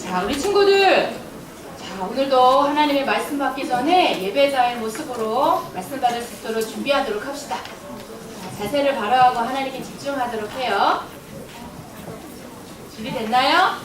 자, 우리 친구들, 자, 오늘도 하나님의 말씀 받기 전에 예배자의 모습으로 말씀 받을 수 있도록 준비하도록 합시다. 자, 자세를 바로하고 하나님께 집중하도록 해요. 준비됐나요?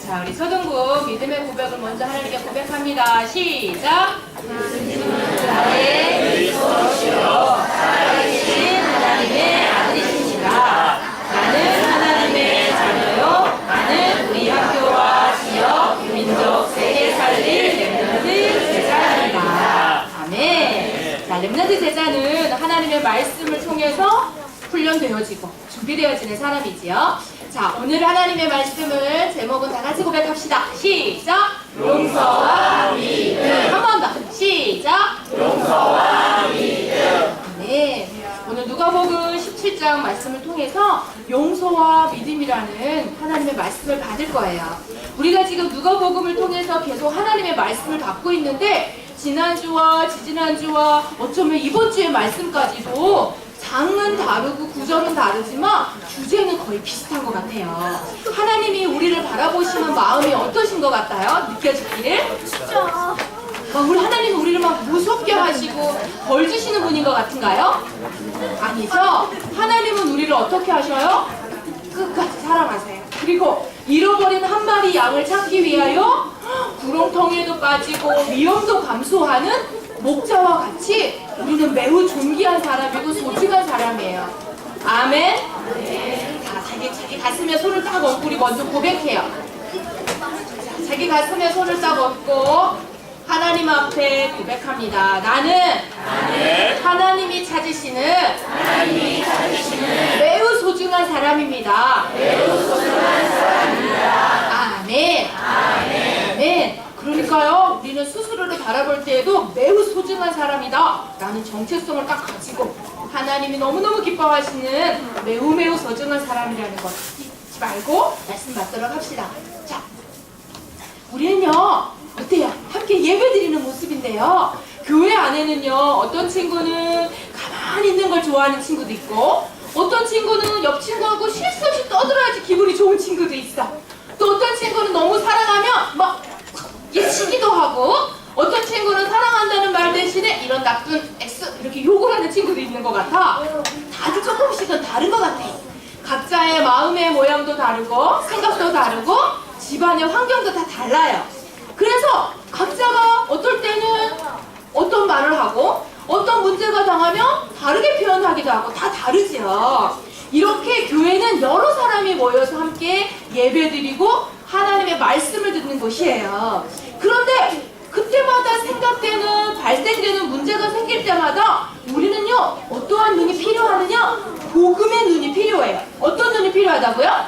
자, 우리 초등부 믿음의 고백을 먼저 하나님께 고백합니다. 시작! 예수님은 나의 그리스도시요 살아계신 하나님의 아들이시니라. 나는 하나님의 자녀요. 나는 우리 학교와 지역, 민족, 세계 살릴 렘넌트 제자입니다. 아멘. 자, 렘넌트 제자는 하나님의 말씀을 통해서 훈련되어지고 준비되어지는 사람이지요. 자, 오늘 하나님의 말씀을 제목은 다 같이 고백합시다. 시작! 용서와 믿음. 한 번 더. 시작! 용서와 믿음. 네. 오늘 누가복음 17장 말씀을 통해서 용서와 믿음이라는 하나님의 말씀을 받을 거예요. 우리가 지금 누가복음을 통해서 계속 하나님의 말씀을 받고 있는데 지난주와 지지난주와 어쩌면 이번 주의 말씀까지도 장은 다르고 구절은 다르지만 주제는 거의 비슷한 것 같아요. 하나님이 우리를 바라보시는 마음이 어떠신 것 같아요? 느껴지기를? 진짜 우리 하나님이 우리를 막 무섭게 하시고 벌 주시는 분인 것 같은가요? 아니죠. 하나님은 우리를 어떻게 하셔요? 끝까지 사랑하세요. 그리고 잃어버린 한 마리 양을 찾기 위하여 구렁텅이에도 빠지고 위험도 감수하는 목자와 같이 우리는 매우 존귀한 사람이고 소중한 사람이에요. 아멘? 자, 자기 가슴에 손을 딱 얹고 우리 먼저 고백해요. 자, 자기 가슴에 손을 딱 얹고 하나님 앞에 고백합니다. 나는 하나님이 찾으시는 매우 소중한 사람입니다. 아멘. 아멘. 그러니까요, 우리는 스스로를 바라볼 때에도 매우 소중한 사람이다 라는 정체성을 딱 가지고 하나님이 너무너무 기뻐하시는 매우 소중한 사람이라는 것 잊지 말고 말씀 받도록 합시다. 자, 우리는요 어때요? 함께 예배드리는 모습인데요, 교회 안에는요 어떤 친구는 가만히 있는 걸 좋아하는 친구도 있고, 어떤 친구는 옆 친구하고 쉴 새 없이 떠들어야지 기분이 좋은 친구도 있어. 또 어떤 친구는 너무 사랑하면 막 예치기도 하고, 어떤 친구는 사랑한다는 말 대신에 이런 나쁜 X 이렇게 욕을 하는 친구도 있는 것 같아. 다들 조금씩은 다른 것 같아. 각자의 마음의 모양도 다르고 생각도 다르고 집안의 환경도 다 달라요. 그래서 각자가 어떨 때는 어떤 말을 하고 어떤 문제가 당하면 다르게 표현하기도 하고 다 다르지요. 이렇게 교회는 여러 사람이 모여서 함께 예배드리고 하나님의 말씀을 듣는 곳이에요. 그런데 그때마다 생각되는, 발생되는 문제가 생길 때마다 우리는요 어떠한 눈이 필요하느냐? 복음의 눈이 필요해요. 어떤 눈이 필요하다고요?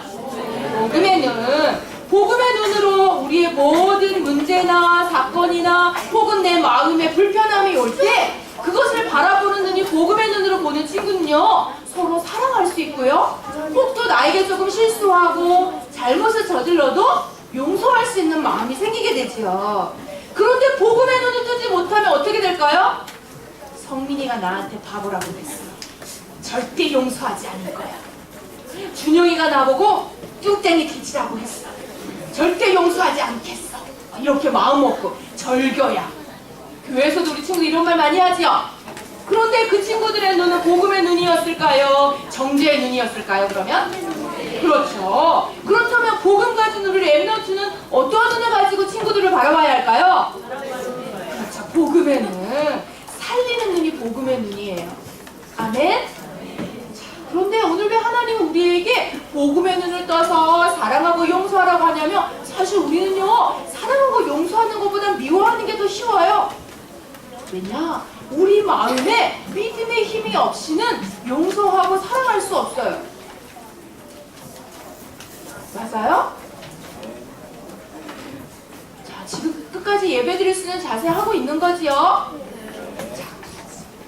복음의 눈. 복음의 눈으로 우리의 모든 문제나 사건이나 혹은 내 마음에 불편함이 올 때 그것을 바라보는 눈이 복음의 눈으로 보는 친구는요 서로 사랑할 수 있고요, 혹 또 나에게 조금 실수하고 잘못을 저질러도 용서할 수 있는 마음이 생기게 되지요. 그런데 복음의 눈을 뜨지 못하면 어떻게 될까요? 성민이가 나한테 바보라고 그랬어. 절대 용서하지 않을 거야. 준영이가 나보고 뚱땡이 돼지라고 했어. 절대 용서하지 않겠어. 이렇게 마음 먹고 절교야. 교회에서도 우리 친구 이런 말 많이 하지요. 그런데 그 친구들의 눈은 복음의 눈이었을까요? 정죄의 눈이었을까요? 그러면? 그렇죠. 그렇다면 복음 가진 우리 렘넌트는 어떠한 눈을 가지고 친구들을 바라봐야 할까요? 그렇죠. 복음의 눈. 살리는 눈이 복음의 눈이에요. 아멘? 자, 그런데 오늘 왜 하나님은 우리에게 복음의 눈을 떠서 사랑하고 용서하라고 하냐면, 사실 우리는요 사랑하고 용서하는 것보다 미워하는 게 더 쉬워요. 왜냐? 우리 마음에 믿음의 힘이 없이는 용서하고 사랑할 수 없어요. 맞아요? 자, 지금 끝까지 예배드릴 수 있는 자세 하고 있는 거지요? 자,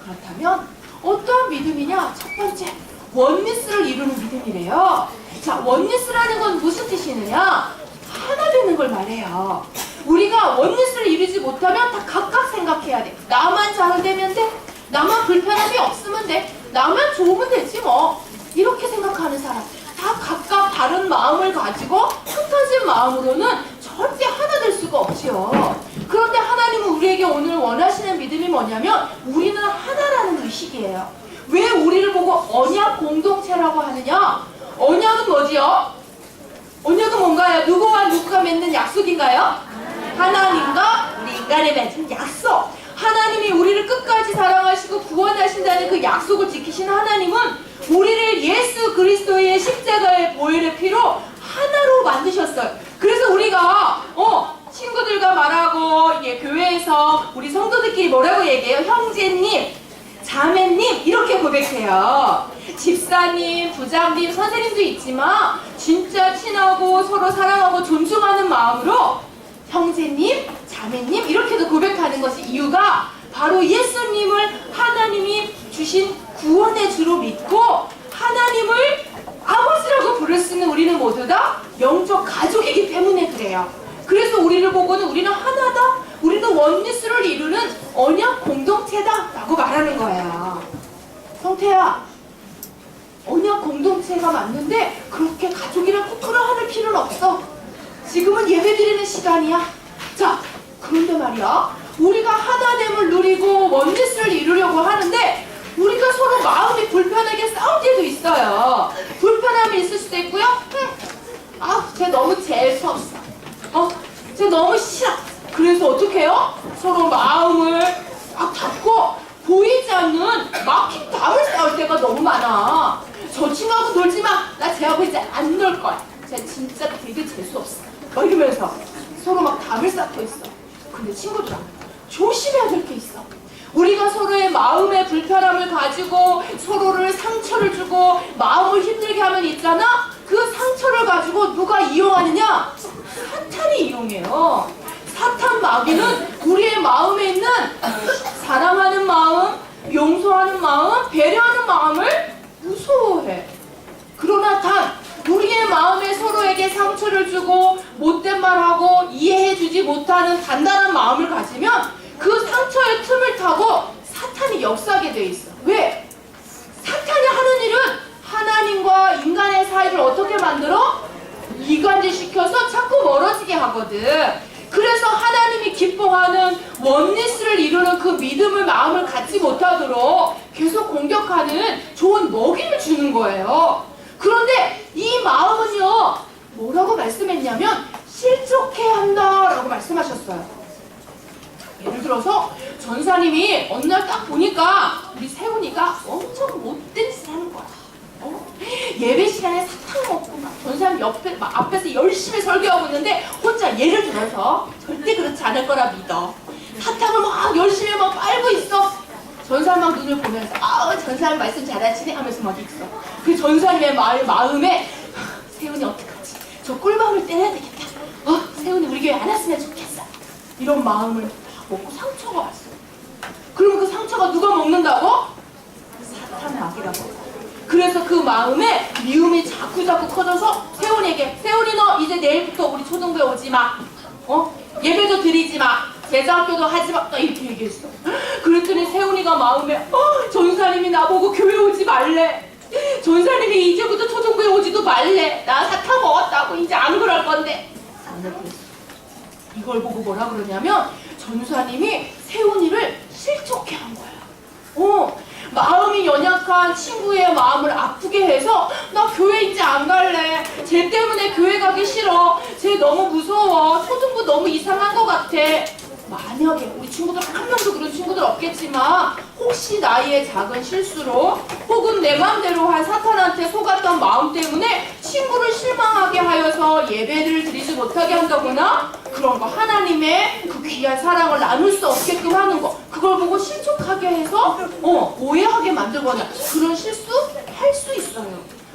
그렇다면 어떤 믿음이냐? 첫 번째, 원리스를 이루는 믿음이래요. 자, 원리스라는 건 무슨 뜻이느냐? 하나 되는 걸 말해요. 우리가 원리스를 이루지 못하면 다 각각 생각해야 돼. 나만 잘 되면 돼. 나만 불편함이 없으면 돼. 나만 좋으면 되지 뭐. 이렇게 생각하는 사람. 다 각각 다른 마음을 가지고 흩어진 마음으로는 절대 하나 될 수가 없지요. 그런데 하나님은 우리에게 오늘 원하시는 믿음이 뭐냐면 우리는 하나라는 의식이에요. 왜 우리를 보고 언약 공동체라고 하느냐? 언약은 뭐지요? 언약은 뭔가요? 누구와 누구가 맺는 약속인가요? 하나님과 우리 인간이 맺은 약속. 하나님이 우리를 끝까지 사랑하시고 구원하신다는 그 약속을 지키신 하나님은 우리를 예수 그리스도의 십자가의 보혈의 피로 하나로 만드셨어요. 그래서 우리가 친구들과 말하고 교회에서 우리 성도들끼리 뭐라고 얘기해요? 형제님, 자매님 이렇게 고백해요. 집사님, 부장님, 선생님도 있지만 진짜 친하고 서로 사랑하고 존중하는 마음으로 형제님, 자매님 이렇게도 고백하는 것이 이유가 바로 예수님을 하나님이 주신 구원의 주로 믿고 하나님을 아버지라고 부를 수 있는 우리는 모두 다 영적 가족이기 때문에 그래요. 그래서 우리를 보고는 우리는 하나다, 우리는 원리스를 이루는 언약 공동체다 라고 말하는 거예요. 성태야, 언약 공동체가 맞는데 그렇게 가족이랑 부끄러워할 필요는 없어. 지금은 예배드리는 시간이야. 자, 그런데 말이야, 우리가 하나됨을 누리고 원리스를 이루려고 하는데 우리가 서로 마음이 불편하게 싸울 때도 있어요. 불편함이 있을 수도 있고요. 쟤 너무 재수없어. 쟤 너무 싫어. 그래서 어떻게 해요? 서로 마음을 막 닫고 보이지 않는 막힌 담을 싸울 때가 너무 많아. 저 친구하고 놀지 마. 나 쟤하고 이제 안 놀 거야. 쟤 진짜 되게 재수없어. 막 이러면서 서로 막 담을 쌓고 있어. 근데 친구들아, 조심해야 될 게 있어. 우리가 서로의 마음의 불편함을 가지고 서로를 상처를 주고 마음을 힘들게 하면 있잖아? 그 상처를 가지고 누가 이용하느냐? 사탄이 이용해요. 사탄 마귀는 우리의 마음에 있는 사랑하는 마음, 용서하는 마음, 배려하는 마음을 무서워해. 그러나 단 우리의 마음에 서로에게 상처를 주고 못된 말하고 이해해주지 못하는 단단한 마음을 가지면 그 상처의 틈을 타고 사탄이 역사하게 돼 있어. 왜? 사탄이 하는 일은 하나님과 인간의 사이를 어떻게 만들어? 이간질시켜서 자꾸 멀어지게 하거든. 그래서 하나님이 기뻐하는 원리스를 이루는 그 믿음을 마음을 갖지 못하도록 계속 공격하는 좋은 먹이를 주는 거예요. 그런데 이 마음은요, 뭐라고 말씀했냐면 실족해야 한다라고 말씀하셨어요. 예를 들어서 전사님이 어느 날 딱 보니까 우리 세훈이가 엄청 못된 짓을 하는 거야. 예배 시간에 사탕 먹고 막 전사님 앞에서 열심히 설교하고 있는데 혼자 예를 들어서 절대 그렇지 않을 거라 믿어. 사탕을 막 열심히 막 빨고 있어. 전사님 막 눈을 보면서 전사님 말씀 잘하시네 하면서 막 있어. 그 전사님의 마음에 세훈이 어떡하지? 저 꿀밤을 때려야 되겠다. 세훈이 우리 교회 안 왔으면 좋겠어. 이런 마음을 먹고 상처가 왔어. 그러면 그 상처가 누가 먹는다고? 사탄 마귀라고. 그래서 그 마음에 미움이 자꾸 커져서 세훈이에게, 세훈이 너 이제 내일부터 우리 초등부에 오지 마. 예배도 드리지 마. 제자학교도 하지 마. 이렇게 얘기했어. 그랬더니 세훈이가 마음에 전사님이 나보고 교회 오지 말래. 전사님이 이제부터 초등부에 오지도 말래. 나 사탕 먹었다고 이제 안 그럴 건데. 이걸 보고 뭐라 그러냐면 전사님이 세훈이를 실족해 한 거야. 마음이 연약한 친구의 마음을 아프게 해서 나 교회 이제 안 갈래. 쟤 때문에 교회 가기 싫어. 쟤 너무 무서워. 초등부 너무 이상한 것 같아. 만약에 우리 친구들 한 명도 그런 친구들 없겠지만 혹시 나의 작은 실수로 혹은 내 맘대로 한 사탄한테 속았던 마음 때문에 친구를 실망하게 하여서 예배를 드리지 못하게 한다거나 그런 거, 하나님의 그 귀한 사랑을 나눌 수 없게끔 하는 거, 그걸 보고 실족하게 해서 오해하게 만들거나 그런 실수 할 수 있어요.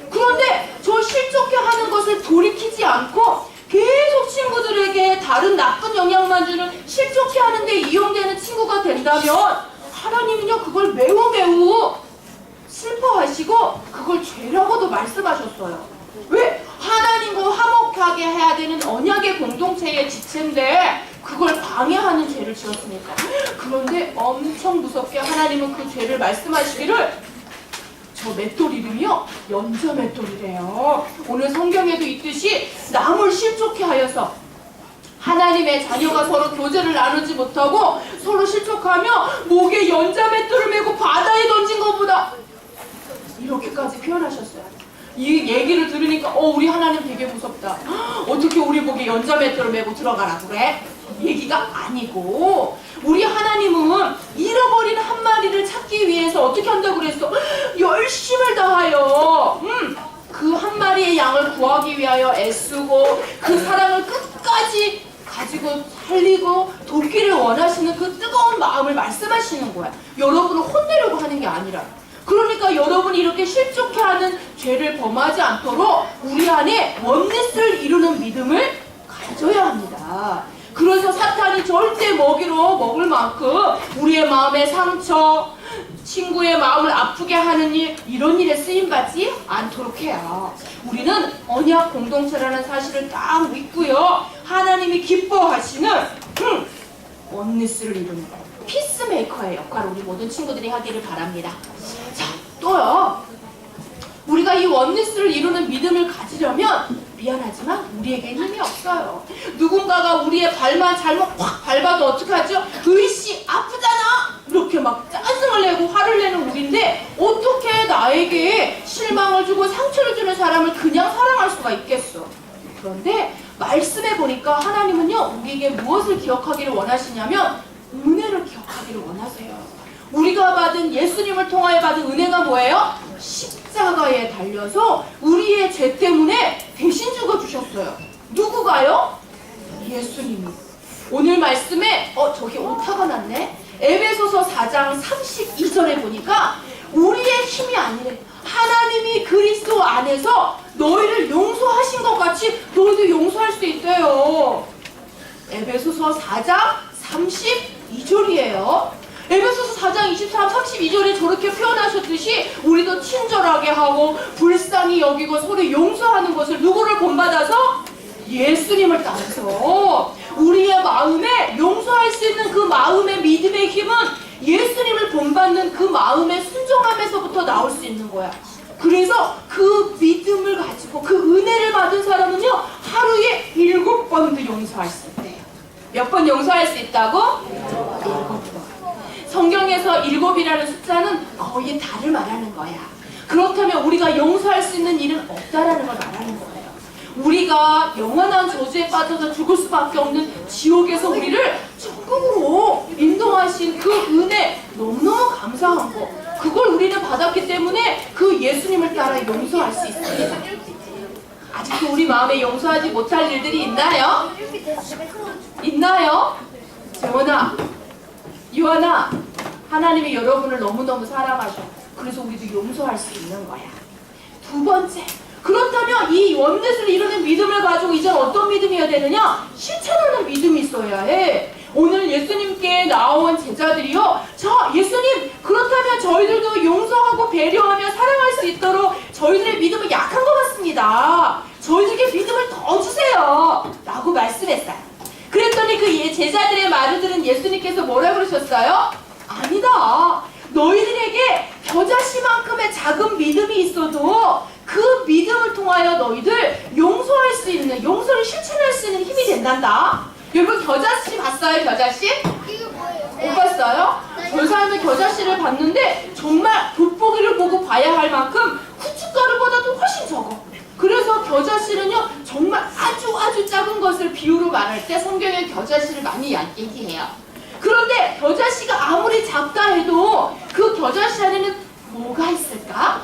그런데 저 실족해 하는 것을 돌이키지 않고 계속 친구들에게 다른 나쁜 영향만 주는 실족해 하는데 이용되는 친구가 된다면 하나님은요 그걸 매우 슬퍼하시고 그걸 죄라고도 말씀하셨어요. 왜? 하나님과 화목하게 해야 되는 언약의 공동체의 지체인데 그걸 방해하는 죄를 지었으니까. 그런데 엄청 무섭게 하나님은 그 죄를 말씀하시기를 저 맷돌 이름이요 연저 맷돌이래요. 오늘 성경에도 있듯이 남을 실족해 하여서 하나님의 자녀가 서로 교제를 나누지 못하고 서로 실족하며 목에 연자맷돌을 메고 바다에 던진 것보다, 이렇게까지 표현하셨어요. 이 얘기를 들으니까 우리 하나님 되게 무섭다. 어떻게 우리 목에 연자맷돌을 메고 들어가라 그래? 얘기가 아니고, 우리 하나님은 잃어버린 한 마리를 찾기 위해서 어떻게 한다고 그랬어? 열심을 다하여 그 한 마리의 양을 구하기 위하여 애쓰고 그 사랑을 끝까지 가지고 살리고 돕기를 원하시는 그 뜨거운 마음을 말씀하시는 거야. 여러분을 혼내려고 하는 게 아니라. 그러니까 여러분이 이렇게 실족해하는 죄를 범하지 않도록 우리 안에 원리스를 이루는 믿음을 가져야 합니다. 그래서 사탄이 절대 먹을 만큼 우리의 마음의 상처, 친구의 마음을 아프게 하는 일, 이런 일에 쓰임받지 않도록 해요. 우리는 언약 공동체라는 사실을 딱 믿고요. 하나님이 기뻐하시는 원리스를 이루는 피스메이커의 역할을 우리 모든 친구들이 하기를 바랍니다. 자, 또요. 우리가 이 원리스를 이루는 믿음을 가지려면 미안하지만 우리에게 힘이 없어요. 누군가가 우리의 발만 잘못 확 밟아도 어떡하죠? 으이씨 아프잖아! 이렇게 막 짜증을 내고 화를 내는 우리인데 어떻게 나에게 실망을 주고 상처를 주는 사람을 그냥 사랑할 수가 있겠어? 그런데 말씀해 보니까 하나님은요, 우리에게 무엇을 기억하기를 원하시냐면 은혜를 기억하기를 원하세요. 우리가 받은, 예수님을 통하여 받은 은혜가 뭐예요? 십자가에 달려서 우리의 죄 때문에 대신 죽어주셨어요. 누구가요? 예수님이. 오늘 말씀에 저기 오타가 났네. 에베소서 4장 32절에 보니까 우리의 힘이 아니래. 하나님이 그리스도 안에서 너희를 용서하신 것 같이 너희도 용서할 수 있대요. 에베소서 4장 32절이에요. 에베소서 4장 23, 32절에 저렇게 표현하셨듯이 우리도 친절하게 하고 불쌍히 여기고 서로 용서하는 것을 누구를 본받아서? 예수님을 따라서. 우리의 마음에 용서할 수 있는 그 마음의 믿음의 힘은 예수님을 본받는 그 마음의 순종함에서부터 나올 수 있는 거야. 그래서 그 믿음을 가지고 그 은혜를 받은 사람은요, 하루에 7번도 용서할 수 있대요. 몇 번 용서할 수 있다고? 7번. 성경에서 7이라는 숫자는 거의 다를 말하는 거야. 그렇다면 우리가 용서할 수 있는 일은 없다라는 걸 말하는 거예요. 우리가 영원한 저주에 빠져서 죽을 수밖에 없는 지옥에서 우리를 천국으로 인도하신 그 은혜 너무너무 감사한 거, 그걸 우리는 받았기 때문에 그 예수님을 따라 용서할 수 있습니다. 아직도 우리 마음에 용서하지 못할 일들이 있나요? 있나요? 재원아, 유한아, 하나님이 여러분을 너무너무 사랑하셔. 그래서 우리도 용서할 수 있는 거야. 두 번째, 그렇다면 이 원리스를 이루는 믿음을 가지고 이제 어떤 믿음이어야 되느냐? 실천하는 믿음이 있어야 해. 오늘 예수님께 나온 제자들이요, 자, 예수님, 그렇다면 저희들도 용서하고 배려하며 사랑할 수 있도록 저희들의 믿음은 약한 것 같습니다. 저희들에게 믿음을 더 주세요 라고 말씀했어요. 그랬더니 그 제자들의 말을 들은 예수님께서 뭐라 그러셨어요? 아니다. 너희들에게 겨자씨만큼의 작은 믿음이 있어도 그 믿음을 통하여 너희들 용서할 수 있는, 용서를 실천할 수 있는 힘이 된단다. 여러분 겨자씨 봤어요? 겨자씨? 못 봤어요? 저 사람은 겨자씨를 봤는데 정말 돋보기를 보고 봐야 할 만큼 후춧가루보다도 훨씬 적어. 그래서 겨자씨는요, 정말 아주 작은 것을 비유로 말할 때 성경에 겨자씨를 많이 얘기해요. 그런데 겨자씨가 아무리 작다 해도 그 겨자씨 안에는 뭐가 있을까?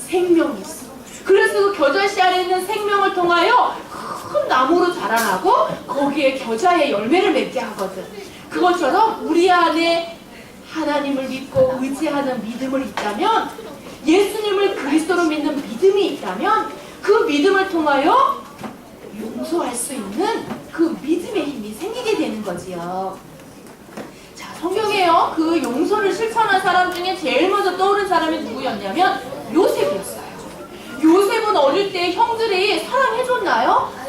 생명이 있어. 그래서 그 겨자씨 안에 있는 생명을 통하여 큰 나무로 자라나고 거기에 겨자의 열매를 맺게 하거든. 그것처럼 우리 안에 하나님을 믿고 의지하는 믿음을 있다면, 예수님을 그리스도로 믿는 믿음이 있다면 그 믿음을 통하여 용서할 수 있는 그 믿음의 힘이 생기게 되는 거지요. 자, 성경에요, 그 용서를 실천한 사람 중에 제일 먼저 떠오른 사람이 누구였냐면 요셉이었어요. 요셉은 어릴 때 형들이 사랑해줬나요?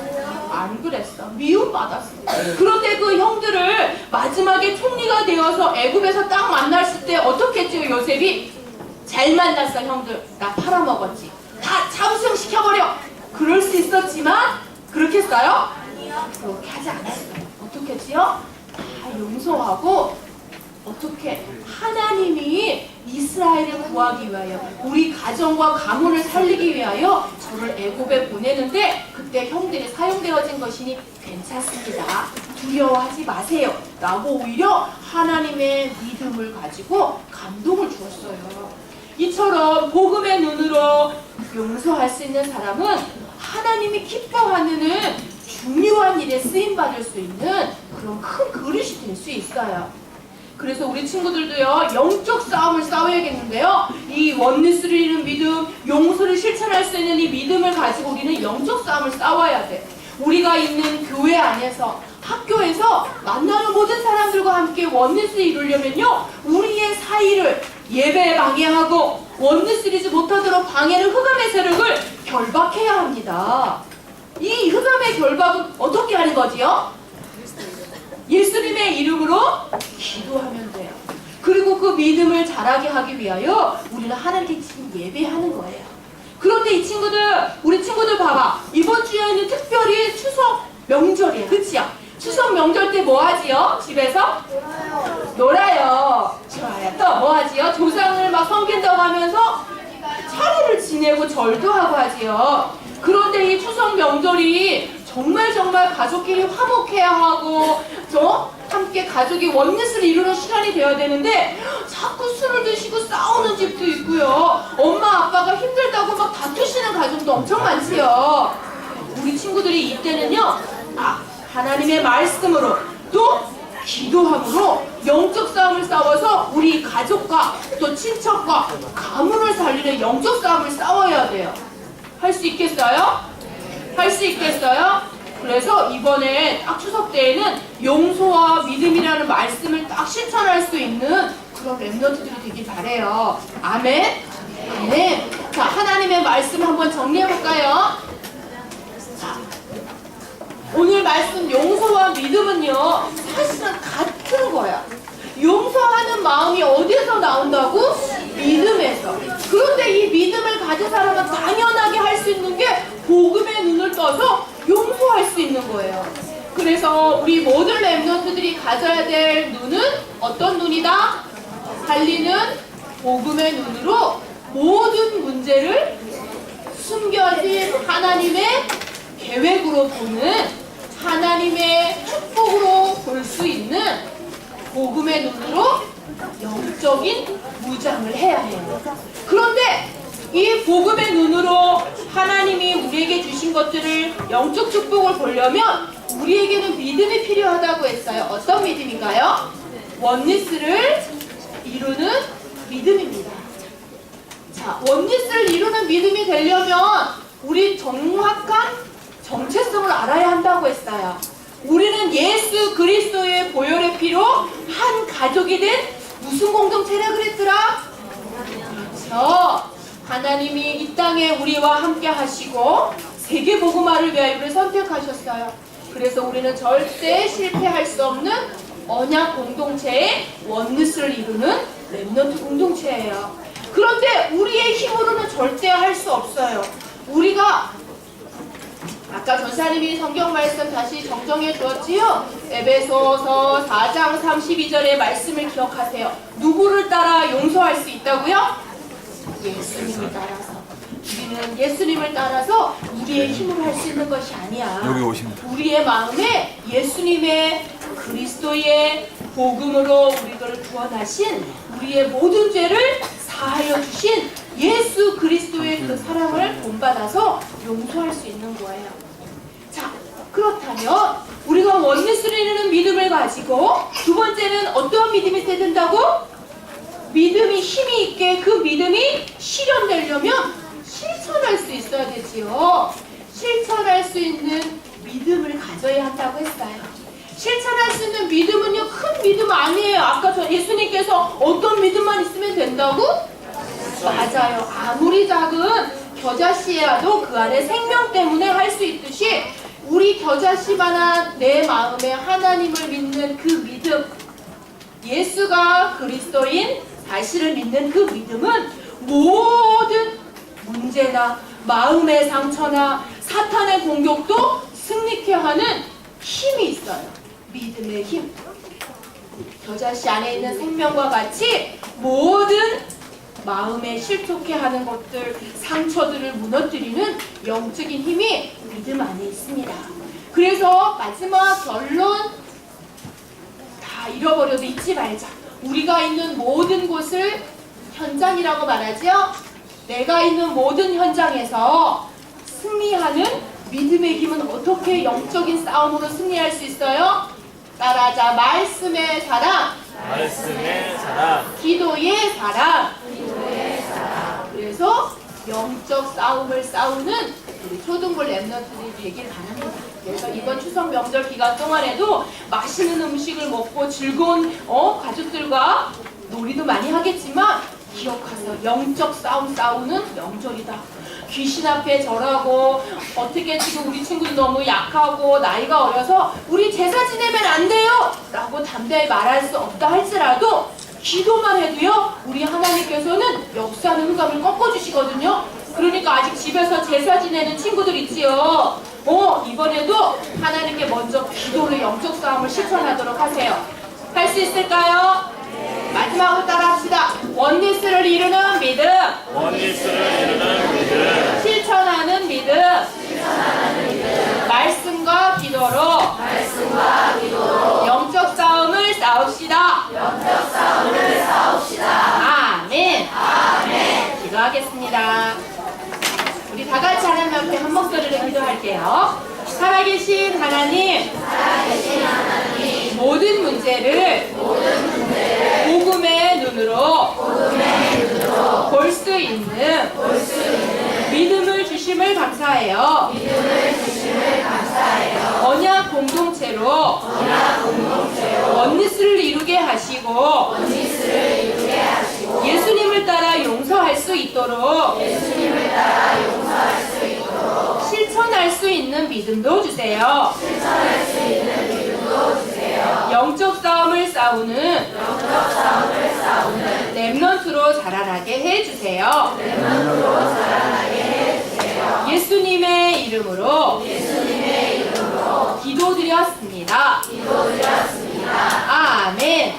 안 그랬어. 미움받았어. 그런데 그 형들을 마지막에 총리가 되어서 애굽에서 딱 만났을 때 어떻게 했죠? 요셉이 잘 만났어. 형들 나 팔아먹었지. 다 참수시켜버려. 그럴 수 있었지만 그렇게 했어요? 그렇게 하지 않았어요. 어떻게 했지요? 다 용서하고 어떻게 하나님이 이스라엘을 구하기 위하여 우리 가정과 가문을 살리기 위하여 저를 애굽에 보내는데 그때 형들이 사용되어진 것이니 괜찮습니다. 두려워하지 마세요. 라고 오히려 하나님의 믿음을 가지고 감동을 주었어요. 이처럼 복음의 눈으로 용서할 수 있는 사람은 하나님이 기뻐하는 중요한 일에 쓰임받을 수 있는 그런 큰 그릇이 될 수 있어요. 그래서 우리 친구들도요, 영적 싸움을 싸워야겠는데요. 이 원리스를 이루는 믿음, 용서를 실천할 수 있는 이 믿음을 가지고 우리는 영적 싸움을 싸워야 돼. 우리가 있는 교회 안에서, 학교에서 만나는 모든 사람들과 함께 원리스를 이루려면요, 우리의 사이를 예배에 방해하고 원리스를 이루지 못하도록 방해하는 흑암의 세력을 결박해야 합니다. 이 흑암의 결박은 어떻게 하는 거지요? 예수님의 이름으로 기도하면 돼요. 그리고 그 믿음을 자라게 하기 위하여 우리는 하나님께 지금 예배하는 거예요. 그런데 이 친구들, 우리 친구들 봐봐. 이번 주에는 특별히 추석 명절이에요. 그치요? 추석 명절 때 뭐 하지요? 집에서? 놀아요. 좋아요. 또 뭐 하지요? 조상을 막 섬긴다고 하면서 차례를 지내고 절도 하고 하지요. 그런데 이 추석 명절이 정말 가족끼리 화목해야 하고 함께 가족이 원리스를 이루는 시간이 되어야 되는데 자꾸 술을 드시고 싸우는 집도 있고요. 엄마 아빠가 힘들다고 막 다투시는 가족도 엄청 많지요. 우리 친구들이 이때는요, 하나님의 말씀으로 또 기도함으로 영적 싸움을 싸워서 우리 가족과 또 친척과 가문을 살리는 영적 싸움을 싸워야 돼요. 할 수 있겠어요? 할 수 있겠어요? 그래서 이번에 딱 추석 때에는 용서와 믿음이라는 말씀을 딱 실천할 수 있는 그런 랩런트들이 되길 바래요. 아멘? 아멘. 자, 하나님의 말씀 한번 정리해볼까요? 자, 오늘 말씀 용서와 믿음은요, 사실은 같은 거야. 용서하는 마음이 어디에서 나온다고? 믿음에서. 그런데 이 믿음을 가진 사람은 당연하게 할 수 있는 게 복음의 눈을 떠서 용서할 수 있는 거예요. 그래서 우리 모든 랩런트들이 가져야 될 눈은 어떤 눈이다? 살리는 복음의 눈으로 모든 문제를 숨겨진 하나님의 계획으로 보는, 하나님의 축복으로 볼 수 있는 복음의 눈으로 영적인 무장을 해야 해요. 그런데 이 복음의 눈으로 하나님이 우리에게 주신 것들을 영적 축복을 보려면 우리에게는 믿음이 필요하다고 했어요. 어떤 믿음인가요? 원리스를 이루는 믿음입니다. 자, 원리스를 이루는 믿음이 되려면 우리 정확한 정체성을 알아야 한다고 했어요. 우리는 예수 그리스도의 보혈의 피로 한 가족이 된 무슨 공동체라 그랬더라? 그렇죠. 하나님이 이 땅에 우리와 함께 하시고 세계 복음화를 위하여 우리를 선택하셨어요. 그래서 우리는 절대 실패할 수 없는 언약 공동체의 원리스를 이루는 랩런트 공동체예요. 그런데 우리의 힘으로는 절대 할 수 없어요. 우리가 아까 전사님이 성경 말씀 다시 정정해 주었지요? 에베소서 4장 32절의 말씀을 기억하세요. 누구를 따라 용서할 수 있다고요? 예수님을 따라서. 우리는 예수님을 따라서 우리의 힘으로 할 수 있는 것이 아니야. 여기 오십니다. 우리의 마음에 예수님의 그리스도의 복음으로 우리를 구원하신, 우리의 모든 죄를 사하여 주신 예수 그리스도의 그 사랑을 본받아서 용서할 수 있는 거예요. 자, 그렇다면 우리가 원리스를 이루는 믿음을 가지고 두 번째는 어떠한 믿음이 있어야 된다고? 믿음이 힘이 있게 그 믿음이 실현되려면 실천할 수 있어야 되지요. 실천할 수 있는 믿음을 가져야 한다고 했어요. 실천할 수 있는 믿음은요, 큰 믿음 아니에요. 아까 예수님께서 어떤 믿음만 있으면 된다고? 맞아요. 아무리 작은 겨자씨라도 그 안에 생명 때문에 할 수 있듯이 우리 겨자씨만한 내 마음에 하나님을 믿는 그 믿음, 예수가 그리스도인 사실을 믿는 그 믿음은 모든 문제나 마음의 상처나 사탄의 공격도 승리케 하는 힘이 있어요. 믿음의 힘. 겨자씨 안에 있는 생명과 같이 모든 마음에 실족해 하는 것들, 상처들을 무너뜨리는 영적인 힘이 믿음 안에 있습니다. 그래서 마지막 결론, 다 잃어버려도 잊지 말자. 우리가 있는 모든 곳을 현장이라고 말하죠. 내가 있는 모든 현장에서 승리하는 믿음의 힘은 어떻게 영적인 싸움으로 승리할 수 있어요? 따라하자. 말씀의 사랑, 말씀의 사랑, 기도의 사랑. 그래서 영적 싸움을 싸우는 우리 초등부 랩런트들이 되길 바랍니다. 그래서 이번 추석 명절 기간 동안에도 맛있는 음식을 먹고 즐거운 가족들과 놀이도 많이 하겠지만 기억하세요. 영적 싸움 싸우는 명절이다. 귀신 앞에 절하고 어떻게 지금 우리 친구들 너무 약하고 나이가 어려서 우리 제사 지내면 안 돼요 라고 담대히 말할 수 없다 할지라도 기도만 해도요 우리 하나님께서는 역사하는 흑암을 꺾어주시거든요. 그러니까 아직 집에서 제사 지내는 친구들 있지요. 이번에도 하나님께 먼저 기도로 영적 싸움을 실천하도록 하세요. 할 수 있을까요? 마지막으로 따라합시다. 원리스를 이루는 믿음, 원리스를 이루는 믿음, 실천하는 믿음, 말씀과 기도로 영적 싸움을 싸웁시다. 아멘. 기도하겠습니다. 우리 다 같이 하나님 앞에 한 목소리로 기도할게요. 살아계신 하나님, 모든 문제를 복음의 눈으로 볼 수 있는 믿음을 주심을 감사해요. 언약 공동체로 원리스를 이루게 하시고 예수님을 따라 용서할 수 있도록 실천할 수 있는 믿음도 주세요. 영적 싸움을 싸우는 렘넌트로 자라나게 해주세요. 예수님의 이름으로 기도드렸습니다. 아멘.